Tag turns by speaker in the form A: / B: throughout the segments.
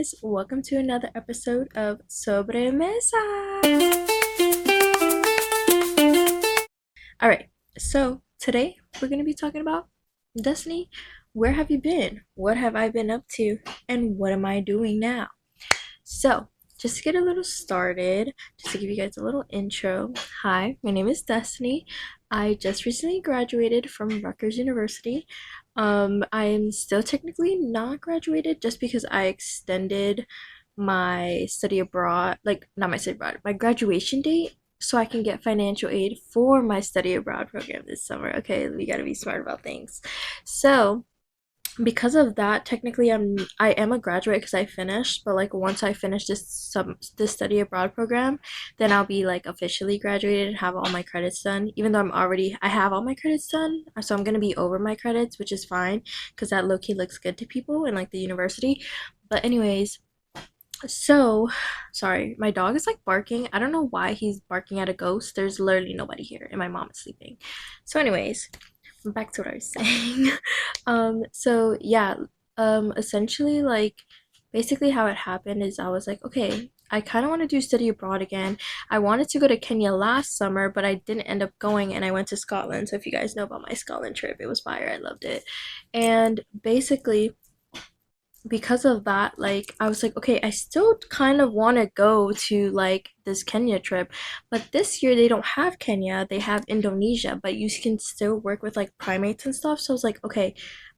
A: guys, welcome to another episode of Sobremesa. All right, so today we're going to be talking about Destiny. Where have you been? What have I been up to? And what am I doing now? So, just to get a little started, just to give you guys a little intro. Hi, my name is Destiny. I just recently graduated from Rutgers University. I am still technically not graduated just because I extended my study abroad, like not my study abroad, my graduation date so I can get financial aid for my study abroad program this summer. Okay, we gotta be smart about things. So, because of that, technically I am a graduate because I finished, but like once I finish this study abroad program, then I'll be like officially graduated and have all my credits done. Even though I have all my credits done, so I'm gonna be over my credits, which is fine because that low key looks good to people in like the university. But anyways, so sorry, my dog is like barking. I don't know why he's barking at a ghost. There's literally nobody here, and my mom is sleeping. So anyways, back to what I was saying. So yeah, essentially like basically how it happened is I was like, okay, I kind of want to do study abroad again. I wanted to go to Kenya last summer, but I didn't end up going and I went to Scotland. So if you guys know about my Scotland trip, it was fire. I loved it. And basically because of that, like I was like, okay, I still kind of want to go to like this Kenya trip, but this year they don't have Kenya, they have Indonesia, but you can still work with like primates and stuff. So I was like, okay,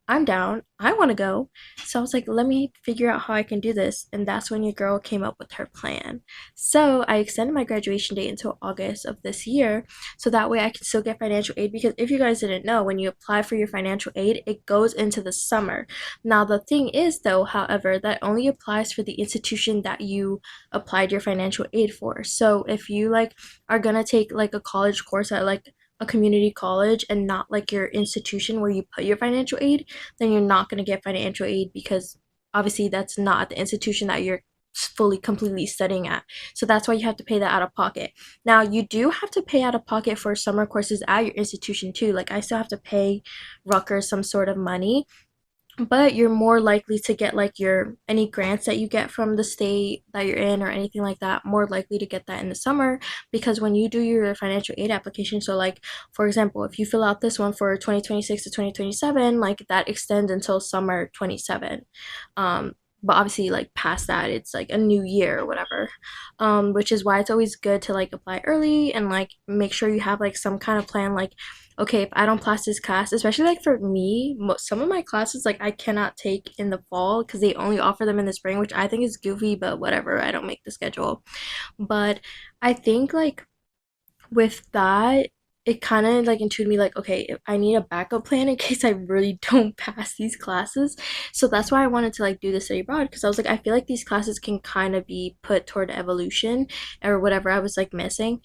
A: I'm down. I want to go. So I was like, let me figure out how I can do this. And that's when your girl came up with her plan. So I extended my graduation date until August of this year. So that way I can still get financial aid. Because if you guys didn't know, when you apply for your financial aid, it goes into the summer. Now, the thing is, though, however, that only applies for the institution that you applied your financial aid for. So if you like are gonna take like a college course at like a community college and not like your institution where you put your financial aid, then you're not gonna get financial aid because obviously that's not the institution that you're fully completely studying at. So that's why you have to pay that out of pocket. Now you do have to pay out of pocket for summer courses at your institution too. Like I still have to pay Rutgers some sort of money, but you're more likely to get like your any grants that you get from the state that you're in or anything like that, more likely to get that in the summer because when you do your financial aid application, so like for example, if you fill out this one for 2026 to 2027, like that extends until summer 27. But obviously like past that it's like a new year or whatever, which is why it's always good to like apply early and like make sure you have like some kind of plan, like okay, if I don't pass this class, especially like for me, some of my classes like I cannot take in the fall because they only offer them in the spring, which I think is goofy, but whatever, I don't make the schedule. But I think like with that, it kind of like intuited me like, okay, I need a backup plan in case I really don't pass these classes. So that's why I wanted to like do the study abroad because I was like, I feel like these classes can kind of be put toward evolution or whatever I was like missing.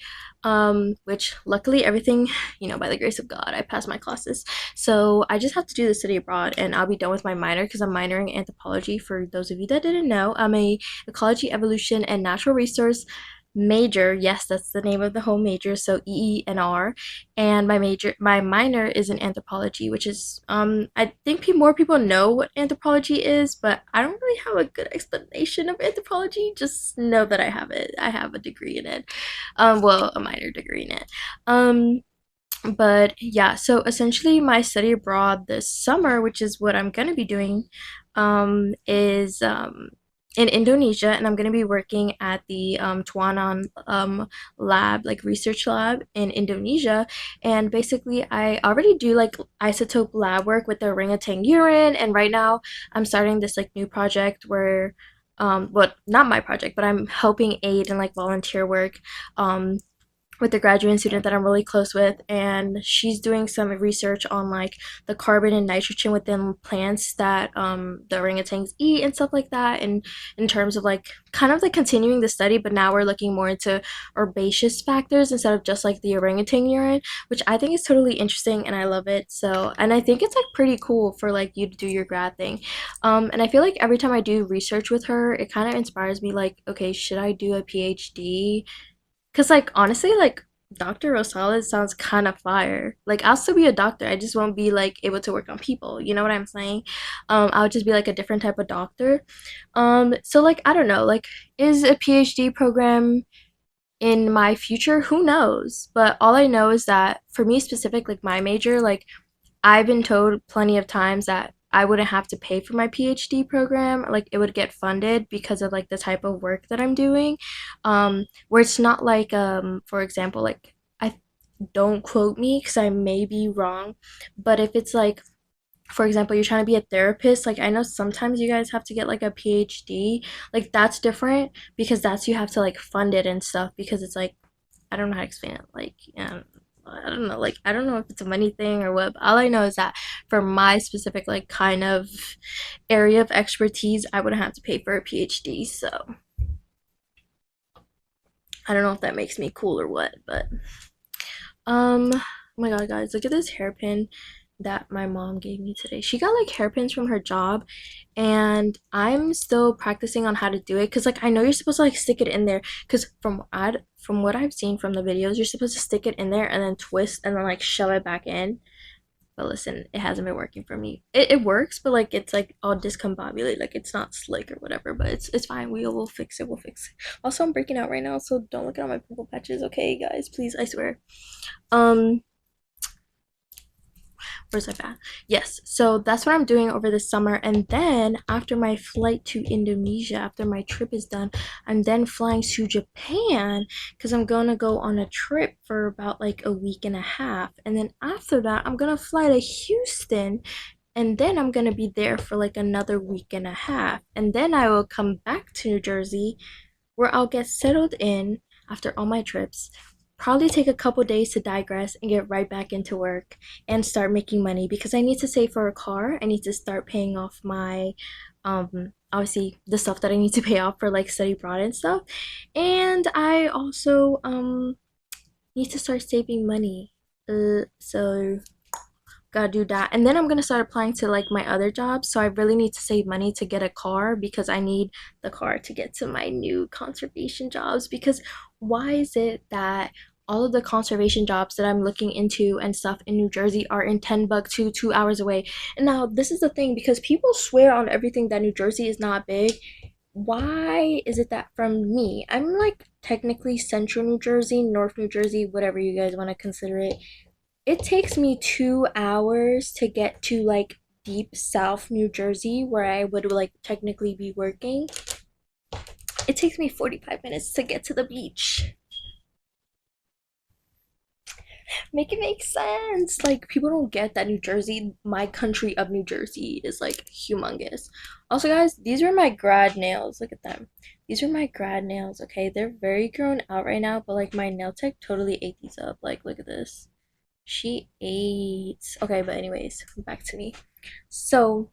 A: Which luckily everything, by the grace of God, I passed my classes. So I just have to do the study abroad and I'll be done with my minor because I'm minoring in anthropology. For those of you that didn't know, I'm a ecology, evolution, and natural resource major. Yes, that's the name of the whole major, so EENR. And my minor is in anthropology, which is I think more people know what anthropology is, but I don't really have a good explanation of anthropology. Just know that I have it. I have a degree in it. Well, a minor degree in it. But yeah, so essentially my study abroad this summer, which is what I'm gonna be doing, is in Indonesia, and I'm gonna be working at the Tuanan lab, like research lab in Indonesia. And basically, I already do like isotope lab work with the orangutan urine, and right now I'm starting this like new project where, well, not my project, but I'm helping aid in like volunteer work. With the graduate student that I'm really close with, and she's doing some research on like the carbon and nitrogen within plants that the orangutans eat and stuff like that, and in terms of like kind of like continuing the study, but now we're looking more into herbaceous factors instead of just like the orangutan urine, which I think is totally interesting and I love it. So, and I think it's like pretty cool for like you to do your grad thing. And I feel like every time I do research with her, it kind of inspires me like, okay, should I do a PhD? Because, like, honestly, like, Dr. Rosales sounds kind of fire. Like I'll still be a doctor. I just won't be like able to work on people. You know what I'm saying? I'll just be like a different type of doctor. So like I don't know, like is a PhD program in my future? Who knows? But all I know is that for me specific, like my major, like I've been told plenty of times that I wouldn't have to pay for my PhD program. Like it would get funded because of like the type of work that I'm doing. Where it's not like for example, like I don't quote me because I may be wrong, but if it's like for example, you're trying to be a therapist, like I know sometimes you guys have to get like a PhD. Like that's different because that's you have to like fund it and stuff because it's like I don't know how to explain it. Like, yeah, I don't know. Like, I don't know if it's a money thing or what. But all I know is that for my specific, like, kind of area of expertise, I wouldn't have to pay for a PhD. So I don't know if that makes me cool or what. But, oh my God, guys, look at this hairpin that my mom gave me today. She got like hairpins from her job, and I'm still practicing on how to do it because like I know you're supposed to like stick it in there because from what I've seen from the videos, you're supposed to stick it in there and then twist and then like shove it back in. But listen, it hasn't been working for me. It works, but like it's like all discombobulated, like it's not slick or whatever. But it's fine. We'll fix it. We'll fix it. Also, I'm breaking out right now, so don't look at all my pimple patches, okay, guys? Please, I swear. Um, where's that at? Yes, so that's what I'm doing over the summer. And then after my flight to Indonesia, after my trip is done, I'm then flying to Japan because I'm gonna go on a trip for about like a week and a half. And then after that, I'm gonna fly to Houston. And then I'm gonna be there for like another week and a half. And then I will come back to New Jersey where I'll get settled in after all my trips, probably take a couple days to digress and get right back into work and start making money because I need to save for a car. I need to start paying off my obviously the stuff that I need to pay off for like study abroad and stuff. And I also need to start saving money. So gotta do that. And then I'm gonna start applying to like my other jobs. So I really need to save money to get a car because I need the car to get to my new conservation jobs. Because why is it that all of the conservation jobs that I'm looking into and stuff in New Jersey are in 10 bucks to 2 hours away? And now this is the thing because people swear on everything that New Jersey is not big. Why is it that from me? I'm like technically central New Jersey, North New Jersey, whatever you guys want to consider it. It takes me 2 hours to get to like deep South New Jersey where I would like technically be working. It takes me 45 minutes to get to the beach. Make it make sense. Like people don't get that New Jersey, my country of New Jersey, is like humongous. Also, guys, these are my grad nails. Look at them. These are my grad nails, okay? They're very grown out right now, but like my nail tech totally ate these up. Like, look at this. She ate. Okay, but anyways, back to me. So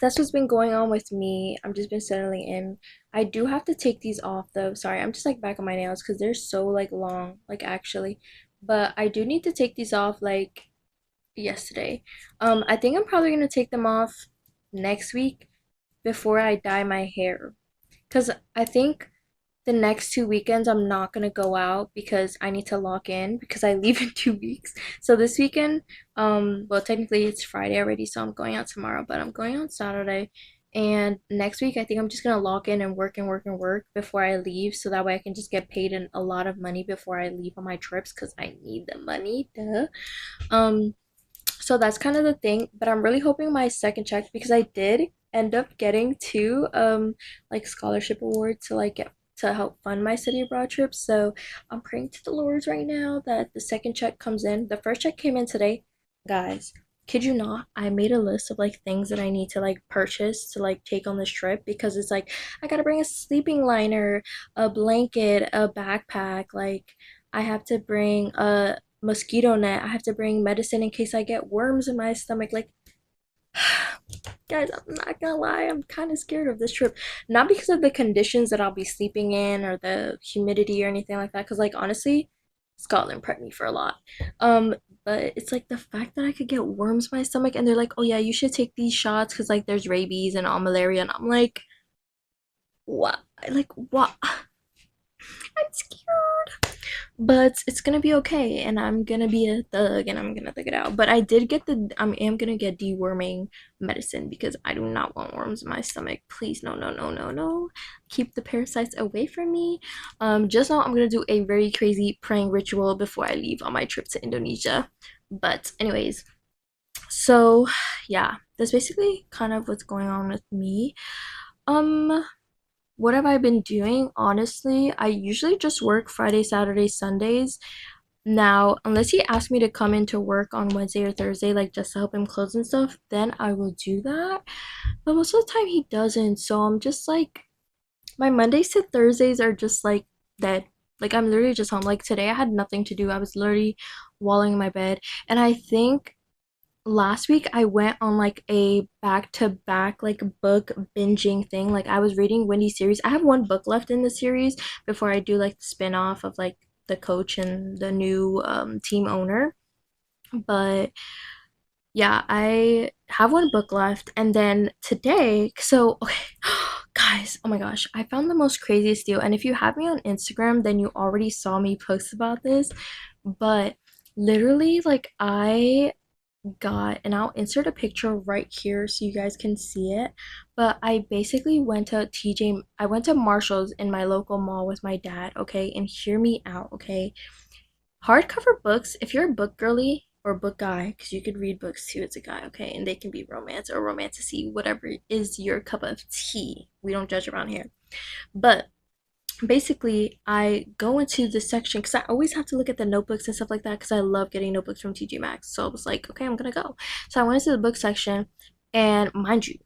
A: that's what's been going on with me. I'm just been settling in. I do have to take these off though. Sorry, I'm just like back on my nails because they're so like long, like actually. But I do need to take these off like yesterday. I think I'm probably gonna take them off next week before I dye my hair. Cause I think the next 2 weekends I'm not gonna go out because I need to lock in because I leave in 2 weeks. So this weekend, well technically it's Friday already, so I'm going out tomorrow, but I'm going on Saturday. And next week I think I'm just gonna lock in and work and work and work before I leave, so that way I can just get paid a lot of money before I leave on my trips because I need the money. Duh. Um, so that's kind of the thing, but I'm really hoping my second check because I did end up getting two like scholarship awards to like get to help fund my study abroad trip. So I'm praying to the Lords right now that the second check comes in. The first check came in today. Guys, kid you not, I made a list of like things that I need to like purchase to like take on this trip because it's like I gotta bring a sleeping liner, a blanket, a backpack, like I have to bring a mosquito net. I have to bring medicine in case I get worms in my stomach. Like, guys, I'm not gonna lie, I'm kind of scared of this trip. Not because of the conditions that I'll be sleeping in or the humidity or anything like that, because, like, honestly, Scotland prepped me for a lot. Um, but it's like the fact that I could get worms in my stomach, and they're like, oh, yeah, you should take these shots because, like, there's rabies and all malaria. And I'm like, what? Like, what? I'm scared. But it's gonna be okay, and I'm gonna be a thug, and I'm gonna thug it out. But I did get I am gonna get deworming medicine because I do not want worms in my stomach. Please, no, no, no, no, no. Keep the parasites away from me. Just now I'm gonna do a very crazy praying ritual before I leave on my trip to Indonesia. But anyways, so yeah, that's basically kind of what's going on with me. Um, what have I been doing? Honestly, I usually just work Friday, Saturday, Sundays. Now, unless he asks me to come into work on Wednesday or Thursday, like just to help him close and stuff, then I will do that. But most of the time he doesn't. So I'm just like, my Mondays to Thursdays are just like dead. Like I'm literally just home. Like today I had nothing to do. I was literally walling in my bed. And I think last week I went on like a back to back like book binging thing. Like I was reading Wendy's series. I have one book left in the series before I do like the spin-off of like the coach and the new team owner. But yeah, I have one book left. And then today, so okay, guys, oh my gosh, I found the most craziest deal. And if you have me on Instagram, then you already saw me post about this. But literally, like I got, and I'll insert a picture right here so you guys can see it. But I basically went to I went to Marshall's in my local mall with my dad, okay? And hear me out, okay? Hardcover books, if you're a book girly or book guy, because you could read books too as a guy, okay? And they can be romance or romantasy, whatever is your cup of tea. We don't judge around here. But basically I go into this section because I always have to look at the notebooks and stuff like that because I love getting notebooks from TJ Maxx. So I was like, okay, I'm gonna go. So I went into the book section, and mind you,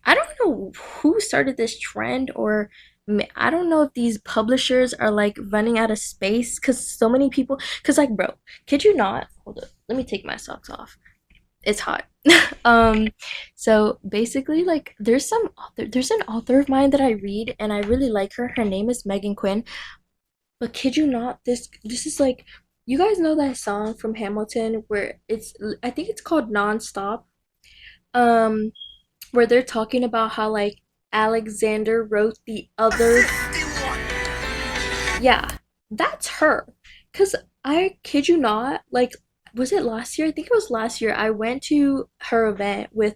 A: I don't know who started this trend, or I don't know if these publishers are like running out of space because so many people. Because like, bro, kid you not? Hold up, let me take my socks off. It's hot. um, so basically, like, there's an author of mine that I read, and I really like her. Her name is Megan Quinn. But kid you not, this is like, you guys know that song from Hamilton where I think it's called Nonstop. Um, where they're talking about how like Alexander wrote the other. Yeah, that's her. Cause I kid you not, like was it last year? I think it was last year. I went to her event with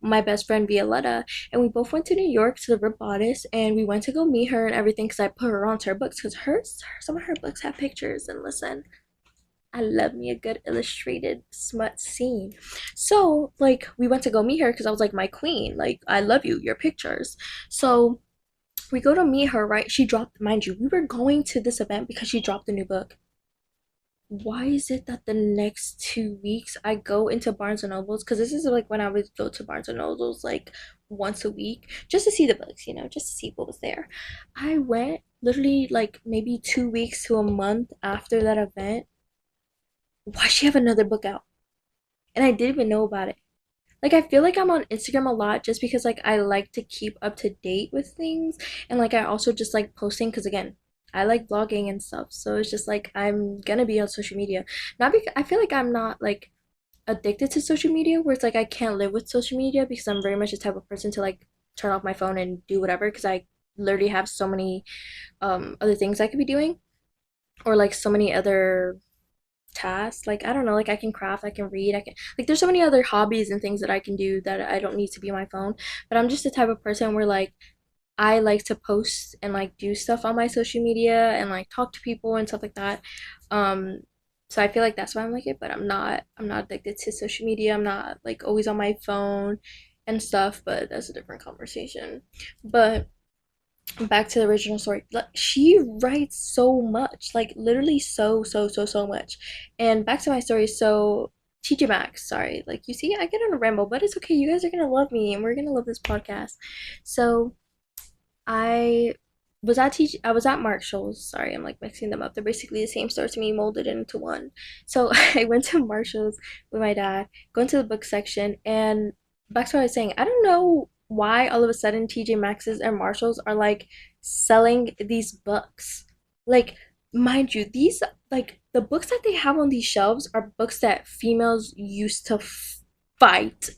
A: my best friend Violetta, and we both went to New York to the Rip Bodice, and we went to go meet her and everything because I put her onto her books because some of her books have pictures, and listen, I love me a good illustrated smut scene. So like we went to go meet her because I was like, my queen, like I love you, your pictures. So we go to meet her, right? She dropped, mind you, we were going to this event because she dropped a new book. Why is it that the next 2 weeks I go into Barnes and Nobles? Because this is like when I would go to Barnes and Nobles like once a week just to see the books, just to see what was there. I went literally like maybe 2 weeks to a month after that event. Why she have another book out? And I didn't even know about it. Like I feel like I'm on Instagram a lot just because like I like to keep up to date with things, and like I also just like posting because again, I like vlogging and stuff. So it's just like I'm gonna be on social media. Not because I feel like I'm not like addicted to social media where it's like I can't live with social media because I'm very much the type of person to like turn off my phone and do whatever because I literally have so many other things I could be doing, or like so many other tasks. Like I don't know, like I can craft, I can read, I can like there's so many other hobbies and things that I can do that I don't need to be on my phone. But I'm just the type of person where like I like to post and like do stuff on my social media and like talk to people and stuff like that. Um so I feel like that's why I'm like it, but I'm not addicted to social media. I'm not like always on my phone and stuff, but that's a different conversation. But back to the original story. Like, she writes so much, like literally so much. And back to my story. So TJ Maxx, sorry, like you see, I get on a ramble, but it's okay. You guys are gonna love me, and we're gonna love this podcast. So I I was at Marshall's. Sorry, I'm like mixing them up. They're basically the same store to me, molded into one. So I went to Marshall's with my dad, go into the book section, and back to what I was saying. I don't know why all of a sudden TJ Maxx's and Marshall's are like selling these books. Like, mind you, these like the books that they have on these shelves are books that females used to fight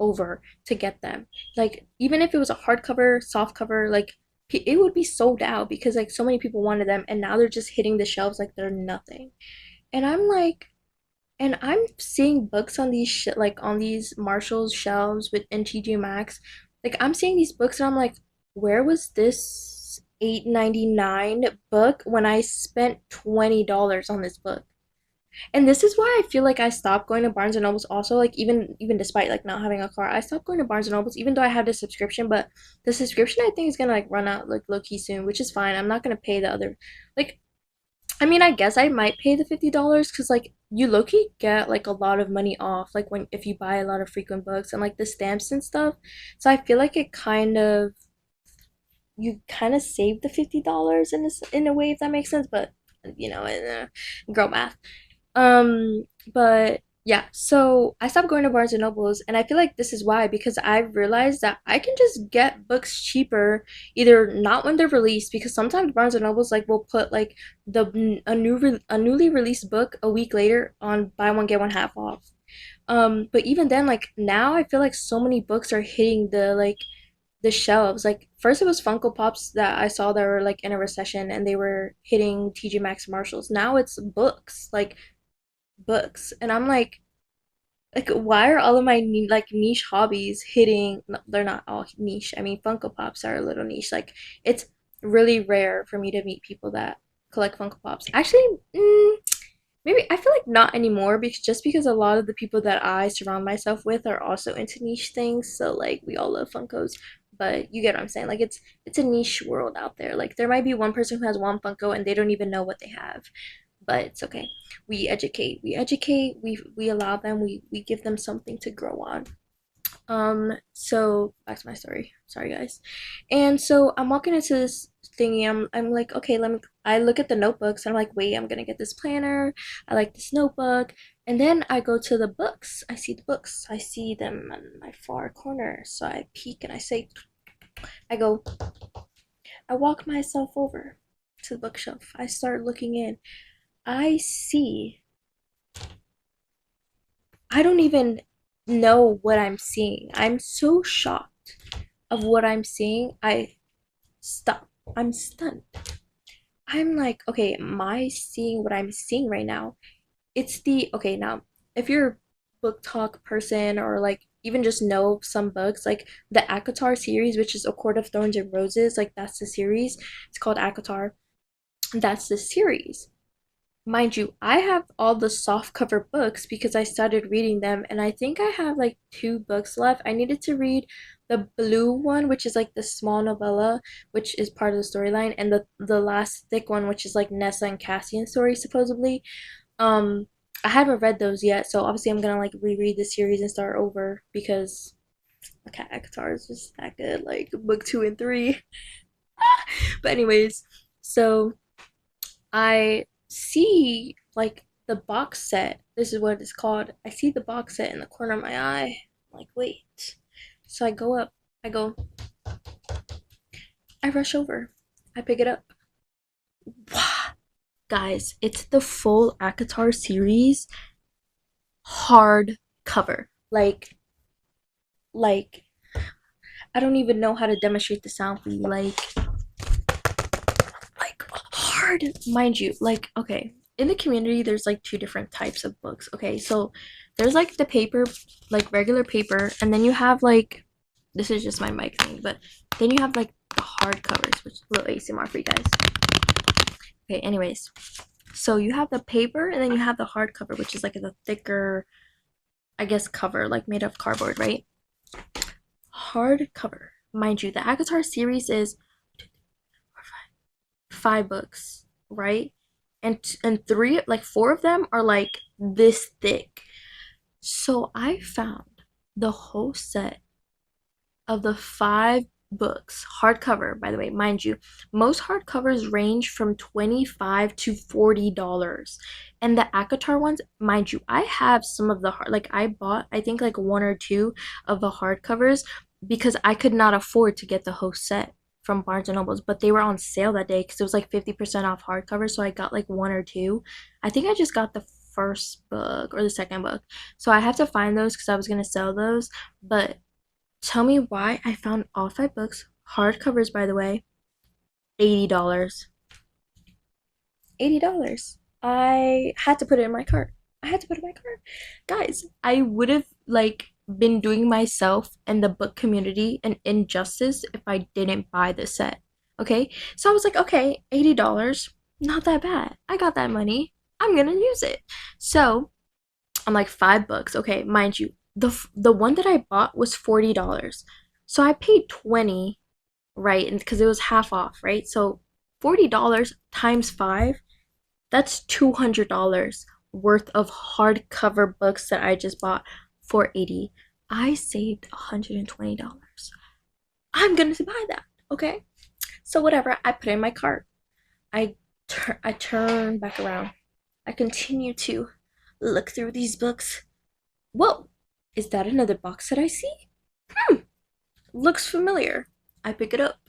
A: over to get them. Like even if it was a hardcover, soft cover, like it would be sold out because like so many people wanted them, and now they're just hitting the shelves like they're nothing. And I'm like, and I'm seeing books on these like on these Marshall's shelves with in TJ Maxx. Like I'm seeing these books and I'm like, where was this 8.99 book when I spent $20 on this book? And this is why I feel like I stopped going to Barnes and Nobles also, like even despite like not having a car, I stopped going to Barnes and Nobles even though I had the subscription, but the subscription I think is gonna like run out like low key soon, which is fine. I'm not gonna pay the other like I mean I guess I might pay the $50 because like you low key get like a lot of money off like when if you buy a lot of frequent books and like the stamps and stuff. So I feel like it kind of you kind of save the $50 in this in a way if that makes sense, but girl math. But yeah, so I stopped going to Barnes and Nobles, and I feel like this is why, because I realized that I can just get books cheaper, either not when they're released, because sometimes Barnes and Nobles like will put like a newly released book a week later on buy one get one half off. But even then, like now, I feel like so many books are hitting the shelves. Like first it was Funko Pops that I saw that were like in a recession and they were hitting TJ Maxx Marshalls. Now it's books, like books. And I'm like why are all of my like niche hobbies hitting no, they're not all niche. I mean Funko Pops are a little niche. Like it's really rare for me to meet people that collect Funko Pops. Actually, maybe I feel like not anymore because a lot of the people that I surround myself with are also into niche things. So like we all love Funkos, but you get what I'm saying. Like it's a niche world out there. Like there might be one person who has one Funko and they don't even know what they have, but it's okay. We allow them. We give them something to grow on. So back to my story. Sorry guys. And so I'm walking into this thingy. I'm like, okay, let me I look at the notebooks and I'm like, wait, I'm gonna get this planner. I like this notebook. And then I go to the books. I see the books. I see them in my far corner. So I peek and I say I go, I walk myself over to the bookshelf. I start looking in. I see I don't even know what I'm seeing. I'm so shocked of what I'm seeing. I stop. I'm stunned. I'm like, okay, am I seeing what I'm seeing right now? It's the okay now. If you're a book talk person or like even just know some books, like the Akatar series, which is A Court of Thorns and Roses, like that's the series. It's called Akatar. That's the series. Mind you, I have all the soft cover books because I started reading them, and I think I have like two books left. I needed to read the blue one, which is like the small novella, which is part of the storyline, and the last thick one, which is like Nessa and Cassian's story, supposedly. Um, I haven't read those yet, so obviously I'm gonna like reread the series and start over because okay, Akatar is just that good, like book two and three. But anyways, so I see like the box set. This is what it's called. I see the box set in the corner of my eye. I'm like, wait. So I go up. I go. I rush over. I pick it up. Wow. Guys, it's the full Akatar series hard cover. Like I don't even know how to demonstrate the sound for you. Like hard, mind you. Like okay, in the community there's like two different types of books. Okay, so there's like the paper, like regular paper, and then you have like this is just my mic thing, but then you have like the hard covers, which is a little ASMR for you guys. Okay, anyways, so you have the paper and then you have the hard cover, which is like the thicker, I guess, cover, like made of cardboard, right? Hard cover, mind you, the Akatar series is five books, right? And three, like four of them are like this thick. So I found the whole set of the five books, hardcover, by the way, mind you, most hardcovers range from $25 to $40. And the Akatar ones, mind you, I have some of the hard, like I bought, I think like one or two of the hardcovers because I could not afford to get the whole set from Barnes and Nobles, but they were on sale that day because it was like 50% off hardcover. So I got like one or two. I think I just got the first book or the second book. So I have to find those because I was gonna sell those. But tell me why I found all five books, hardcovers by the way, $80. $80. I had to put it in my cart. I had to put it in my cart. Guys, I would have like been doing myself and the book community an injustice if I didn't buy the set. Okay? So I was like, okay, $80, not that bad. I got that money. I'm gonna use it. So I'm like $5. Okay, mind you, the one that I bought was $40. So I paid 20, right? And because it was half off, right? So $40 times 5, that's $200 worth of hardcover books that I just bought for 80. I saved $120. I'm gonna buy that, okay? So whatever, I put it in my cart. I turn back around. I continue to look through these books. Whoa, is that another box that I see? Looks familiar. I pick it up.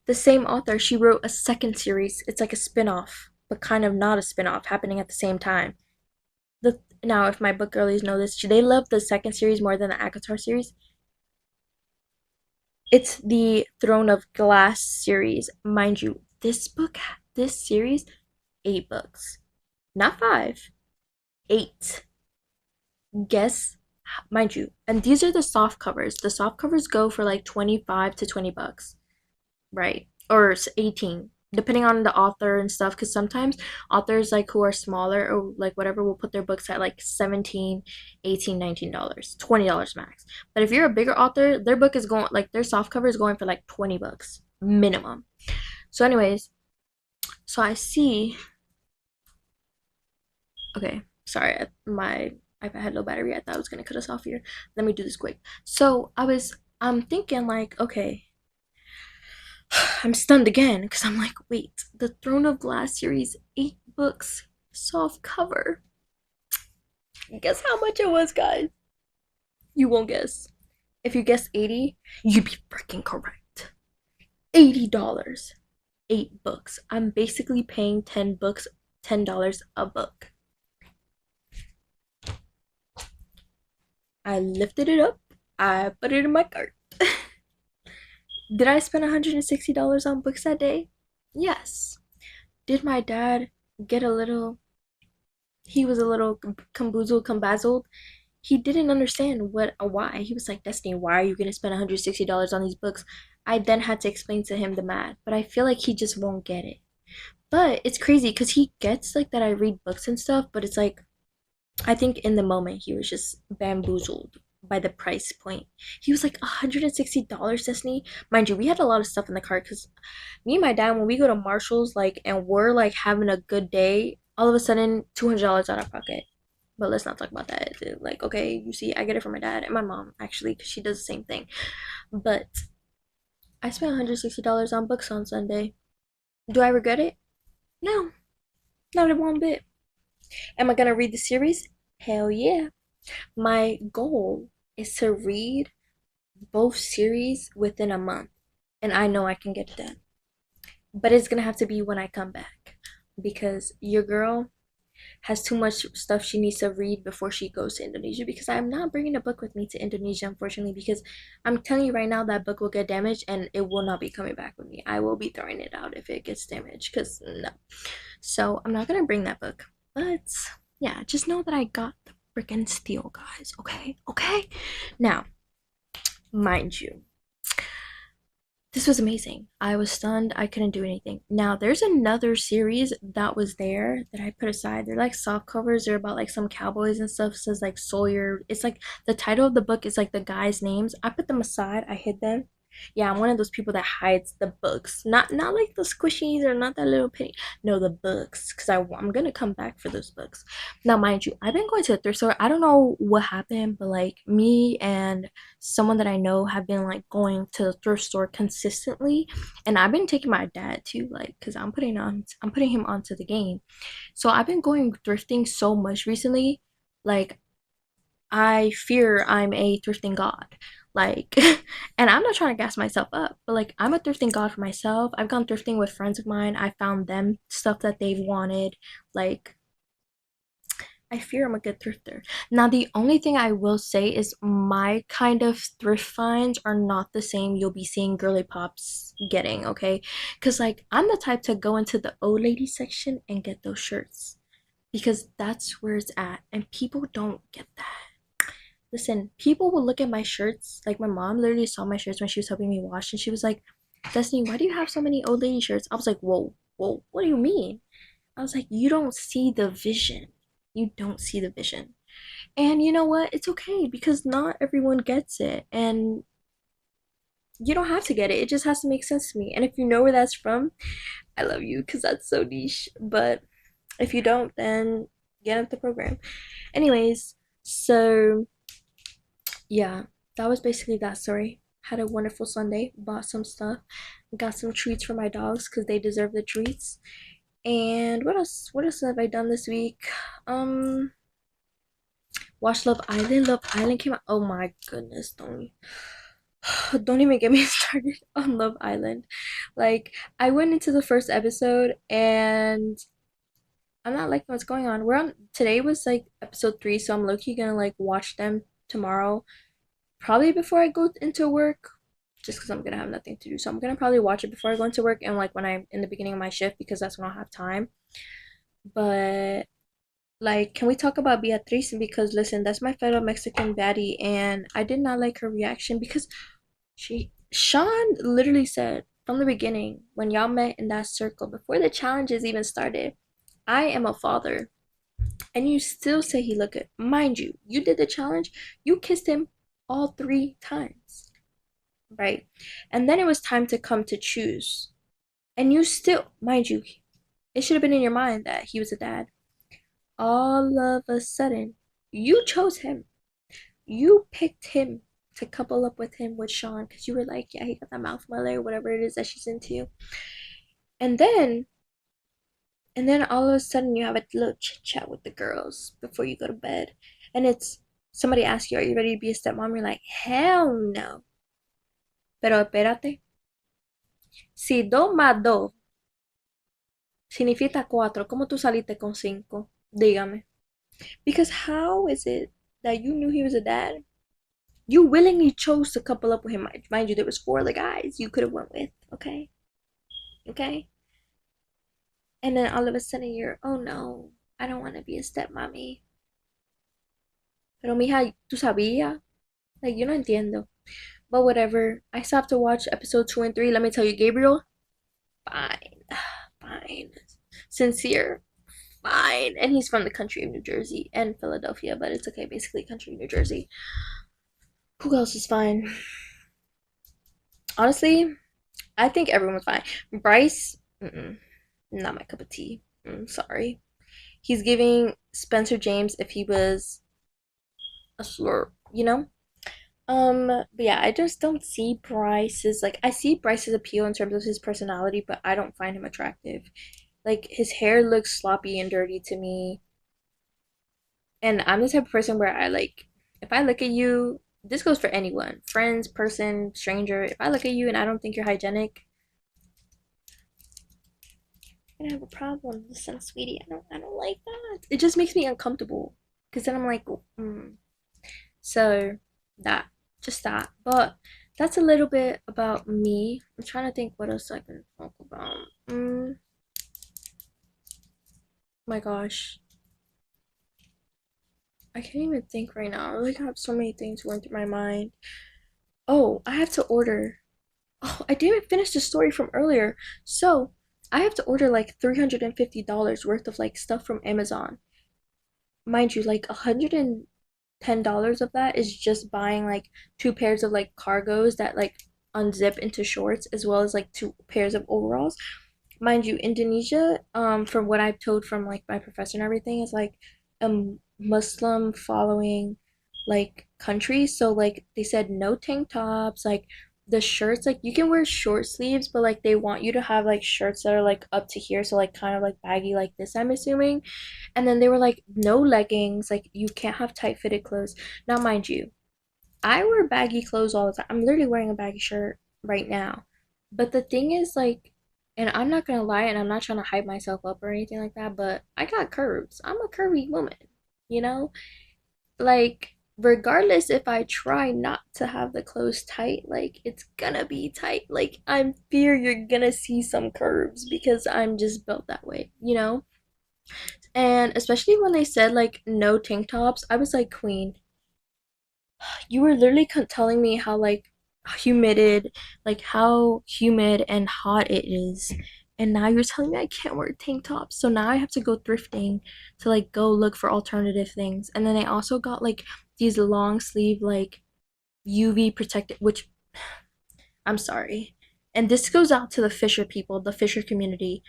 A: The same author, she wrote a second series. It's like a spin-off, but kind of not a spin-off, happening at the same time. Now, if my book girlies know this, they love the second series more than the Akatar series. It's the Throne of Glass series. Mind you, this series, 8 books. Not 5, 8. Guess, mind you, and these are the soft covers. The soft covers go for like 25 to 20 bucks, right? Or 18, depending on the author and stuff, because sometimes authors like who are smaller or like whatever will put their books at like 17, 18, $19, $20 max. But if you're a bigger author, their book is going like their soft cover is going for like 20 bucks minimum. So anyways, so I see, okay, sorry, my iPad had low battery. I thought I was gonna cut us off here. Let me do this quick. So I'm thinking like, okay, I'm stunned again because I'm like, wait, the Throne of Glass series, 8 books, soft cover. Guess how much it was, guys? You won't guess. If you guess 80, you'd be freaking correct. $80. 8 books. I'm basically paying 10 books, $10 a book. I lifted it up. I put it in my cart. Did I spend $160 on books that day? Yes. Did my dad get a little, he was a little combazzled. He didn't understand why. He was like, Destiny, why are you gonna spend $160 on these books? I then had to explain to him the math, but I feel like he just won't get it. But it's crazy because he gets like that I read books and stuff, but it's like I think in the moment he was just bamboozled by the price point. He was like $160, Destiny. Mind you, we had a lot of stuff in the cart because me and my dad, when we go to Marshall's, like, and we're like having a good day, all of a sudden $200 out of pocket. But let's not talk about that. Like, okay, you see, I get it from my dad and my mom actually because she does the same thing. But I spent $160 on books on Sunday. Do I regret it? No, not a one bit. Am I gonna read the series? Hell yeah. My goal is to read both series within a month, and I know I can get it done. But it's gonna have to be when I come back because your girl has too much stuff she needs to read before she goes to Indonesia because I'm not bringing a book with me to Indonesia, unfortunately, because I'm telling you right now that book will get damaged and it will not be coming back with me. I will be throwing it out if it gets damaged because no. So I'm not gonna bring that book. But yeah, just know that I got the freaking steal, guys. Okay? Okay? Now, mind you, this was amazing. I was stunned. I couldn't do anything. Now, there's another series that was there that I put aside. They're like soft covers. They're about like some cowboys and stuff. It says like Sawyer. It's like the title of the book is like the guys' names. I put them aside. I hid them. Yeah, I'm one of those people that hides the books. Not like the squishies or not that little penny. No, the books. Because I'm going to come back for those books. Now, mind you, I've been going to the thrift store. I don't know what happened, but like me and someone that I know have been like going to the thrift store consistently, and I've been taking my dad too, like because I'm putting him onto the game. So I've been going thrifting so much recently, like I fear I'm a thrifting god. Like, and I'm not trying to gas myself up, but like, I'm a thrifting god for myself. I've gone thrifting with friends of mine. I found them stuff that they've wanted. Like, I fear I'm a good thrifter. Now, the only thing I will say is my kind of thrift finds are not the same you'll be seeing girly pops getting, okay? Because, like, I'm the type to go into the old lady section and get those shirts because that's where it's at, and people don't get that. Listen, people will look at my shirts. Like, my mom literally saw my shirts when she was helping me wash, and she was like, Destiny, why do you have so many old lady shirts? I was like, whoa, whoa, what do you mean? I was like, you don't see the vision. You don't see the vision. And you know what? It's okay because not everyone gets it. And you don't have to get it. It just has to make sense to me. And if you know where that's from, I love you because that's so niche. But if you don't, then get up the program. Anyways, so yeah, that was basically that story. Had a wonderful Sunday, bought some stuff, got some treats for my dogs because they deserve the treats. And what else? What else have I done this week? Um, watched Love Island. Love Island came out. Oh my goodness, don't even get me started on Love Island. Like I went into the first episode and I'm not liking what's going on. We're on today was like episode 3, so I'm low-key gonna like watch them tomorrow, probably before I go into work, just because I'm gonna have nothing to do. So I'm gonna probably watch it before I go into work and like when I'm in the beginning of my shift because that's when I'll have time. But like, can we talk about Beatriz? Because listen, that's my fellow Mexican baddie, and I did not like her reaction because Sean literally said from the beginning when y'all met in that circle before the challenges even started, I am a father, and you still say he looked good. Mind you, you did the challenge, you kissed him all 3 times, right? And then it was time to come to choose, and you still, mind you, it should have been in your mind that he was a dad. All of a sudden, you chose him. You picked him to couple up with him with Sean because you were like, yeah, he got that mouth melody or whatever it is that she's into. And then, and then all of a sudden, you have a little chit chat with the girls before you go to bed, and it's somebody asks you, "Are you ready to be a stepmom?" You're like, "Hell no." Pero espérate, si 2 más 2 significa 4, ¿cómo tú saliste con 5? Dígame. Because how is it that you knew he was a dad? You willingly chose to couple up with him. Mind you, there was 4 other guys you could have went with. Okay, okay. And then all of a sudden you're, oh no, I don't want to be a stepmommy. Pero mija, tú sabías? Like you no entiendo. But whatever. I still have to watch episode 2 and 3. Let me tell you, Gabriel, fine, fine, sincere, fine. And he's from the country of New Jersey and Philadelphia, but it's okay. Basically, country of New Jersey. Who else is fine? Honestly, I think everyone's fine. Bryce, not my cup of tea. Sorry. He's giving Spencer James if he was a slur, you know? But yeah, I just don't see Bryce's like I see Bryce's appeal in terms of his personality, but I don't find him attractive. Like his hair looks sloppy and dirty to me. And I'm the type of person where I like if I look at you, this goes for anyone, friends, person, stranger, if I look at you and I don't think you're hygienic, I'm gonna have a problem. Listen, sweetie, I don't like that. It just makes me uncomfortable. Cause then I'm like, so that, just that. But that's a little bit about me. I'm trying to think what else I can talk about. My gosh. I can't even think right now. I like have so many things going through my mind. Oh, I have to order. Oh, I didn't finish the story from earlier. So I have to order like $350 worth of like stuff from Amazon. Mind you, like $110 of that is just buying like 2 pairs of like cargos that like unzip into shorts as well as like 2 pairs of overalls. Mind you, Indonesia, from what I've told from like my professor and everything, is like a Muslim following like country. So like they said no tank tops, like the shirts, like you can wear short sleeves, but like they want you to have like shirts that are like up to here, so like kind of like baggy like this, I'm assuming. And then they were like no leggings, like you can't have tight fitted clothes. Now mind you, I wear baggy clothes all the time. I'm literally wearing a baggy shirt right now. But the thing is, like, and I'm not gonna lie, and I'm not trying to hype myself up or anything like that, but I got curves. I'm a curvy woman. you know? Like, regardless if I try not to have the clothes tight, like, it's gonna be tight. Like, I'm fear you're gonna see some curves because I'm just built that way, you know? And especially when they said, like, no tank tops, I was like, Queen, you were literally telling me how, like, how humid and hot it is. And now you're telling me I can't wear tank tops. So now I have to go thrifting to, like, go look for alternative things. And then I also got, like, these long sleeve, like, UV protected, which I'm sorry. And this goes out to the Fisher people, the Fisher community.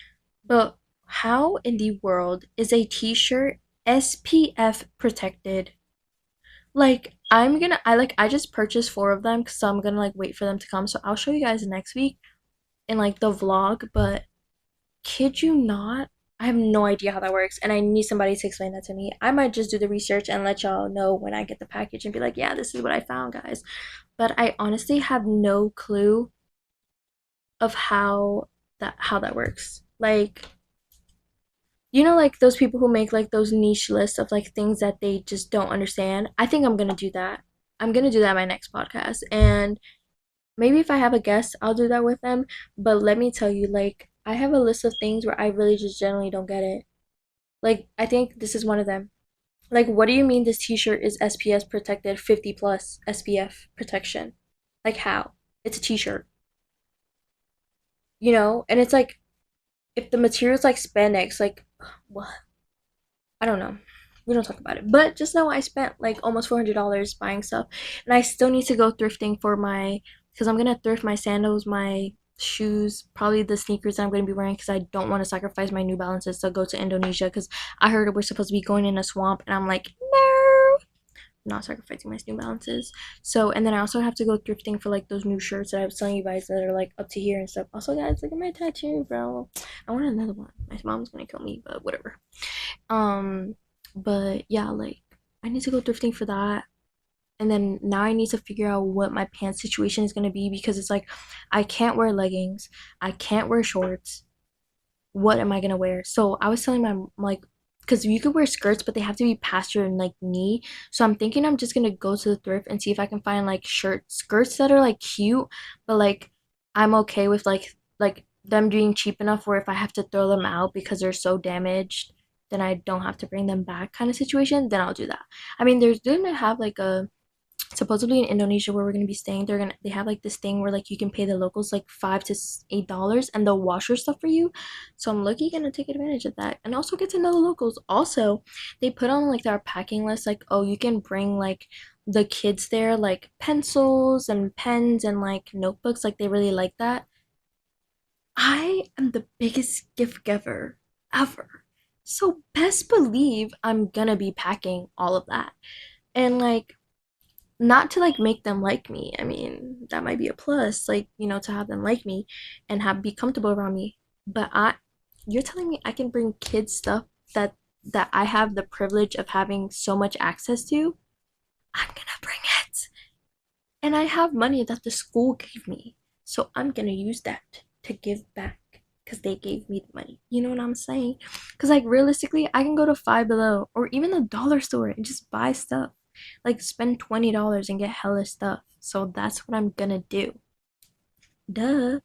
A: But how in the world is a t-shirt SPF protected? Like, I just purchased four of them, so I'm gonna like wait for them to come. So I'll show you guys next week in like the vlog, but kid you not, I have no idea how that works, and I need somebody to explain that to me. I might just do the research and let y'all know when I get the package and be like, yeah, this is what I found, guys. But I honestly have no clue of how that works. Like, you know, like those people who make like those niche lists of like things that they just don't understand. I think I'm gonna do that. I'm gonna do that in my next podcast. And maybe if I have a guest, I'll do that with them. But let me tell you, like, I have a list of things where I really just generally don't get it. Like, I think this is one of them. Like, what do you mean this t-shirt is SPF protected 50 plus SPF protection? Like, how? It's a t-shirt, you know? And it's like, if the material's like spandex, like, what? I don't know. We don't talk about it. But just know I spent like almost $400 buying stuff. And I still need to go thrifting for because I'm going to thrift my sandals, my shoes, probably the sneakers that I'm going to be wearing because I don't want to sacrifice my New Balances to go to Indonesia because I heard we're supposed to be going in a swamp. And I'm like, no, not sacrificing my New Balances. So, and then I also have to go thrifting for like those new shirts that I was telling you guys that are like up to here and stuff. Also, guys, look at my tattoo, bro. I want another one. My mom's going to kill me, but whatever. Um, but yeah, like I need to go thrifting for that. And then now I need to figure out what my pants situation is gonna be because it's like I can't wear leggings, I can't wear shorts. What am I gonna wear? So I was telling my like because you could wear skirts, but they have to be past your like knee. So I'm thinking I'm just gonna go to the thrift and see if I can find like skirts that are like cute, but like I'm okay with like them being cheap enough where if I have to throw them out because they're so damaged, then I don't have to bring them back kind of situation, then I'll do that. I mean, there's gonna have like a supposedly in Indonesia where we're gonna be staying, they have like this thing where like you can pay the locals like $5 to $8 and they'll wash your stuff for you. So I'm lucky gonna take advantage of that and also get to know the locals. Also, they put on like our packing list like, oh, you can bring like the kids there like pencils and pens and like notebooks, like they really like that. I am the biggest gift giver ever. So best believe I'm gonna be packing all of that. And like not to like make them like me. I mean, that might be a plus, like, you know, to have them like me and have be comfortable around me. But you're telling me I can bring kids stuff that I have the privilege of having so much access to? I'm gonna bring it. And I have money that the school gave me. So I'm gonna use that to give back because they gave me the money. You know what I'm saying? Because, like, realistically, I can go to Five Below or even the dollar store and just buy stuff. Like, spend $20 and get hella stuff. So that's what I'm gonna do. Duh.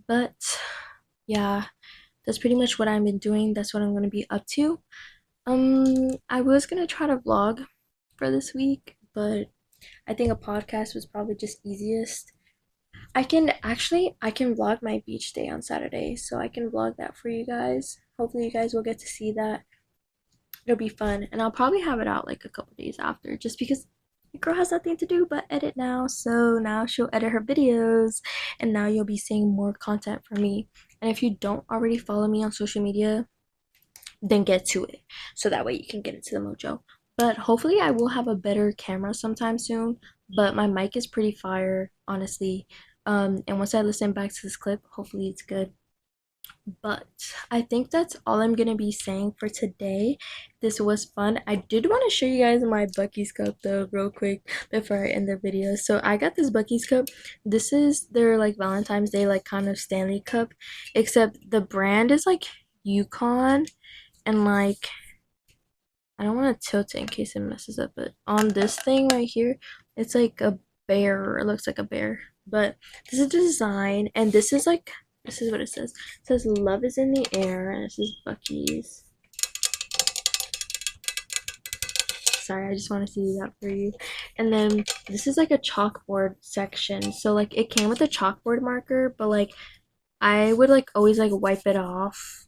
A: But yeah, that's pretty much what I've been doing. That's what I'm gonna be up to. I was gonna try to vlog for this week, but I think a podcast was probably just easiest. I can vlog my beach day on Saturday, so I can vlog that for you guys. Hopefully you guys will get to see that. It'll be fun, and I'll probably have it out like a couple days after just because the girl has nothing to do but edit now. So now she'll edit her videos and now you'll be seeing more content from me. And if you don't already follow me on social media, then get to it so that way you can get into the mojo. But hopefully I will have a better camera sometime soon. But my mic is pretty fire, honestly. And once I listen back to this clip, hopefully it's good. But I think that's all I'm gonna be saying for today. This was fun. I did want to show you guys my Bucky's cup though real quick before I end the video. So I got this Bucky's cup. This is their like Valentine's Day like kind of Stanley cup, except the brand is like Yukon and like I don't want to tilt it in case it messes up, but on this thing right here, it's like a bear. It looks like a bear. But this is the design, and this is like, this is what it says. It says love is in the air, and this is Bucky's. Sorry, I just wanted to do that for you. And then this is like a chalkboard section. So like it came with a chalkboard marker, but like I would like always like wipe it off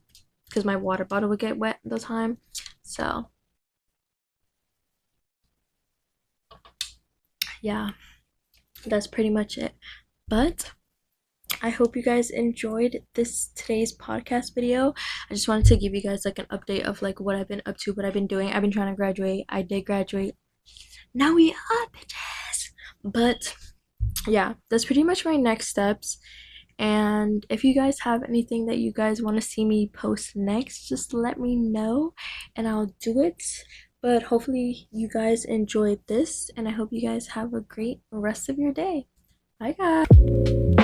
A: because my water bottle would get wet the time. So yeah, that's pretty much it. But I hope you guys enjoyed today's podcast video. I just wanted to give you guys like an update of like what I've been up to, what I've been doing. I've been trying to graduate. I did graduate. Now we up, bitches. But yeah, that's pretty much my next steps. And if you guys have anything that you guys want to see me post next, just let me know and I'll do it. But hopefully you guys enjoyed this, and I hope you guys have a great rest of your day. Bye guys.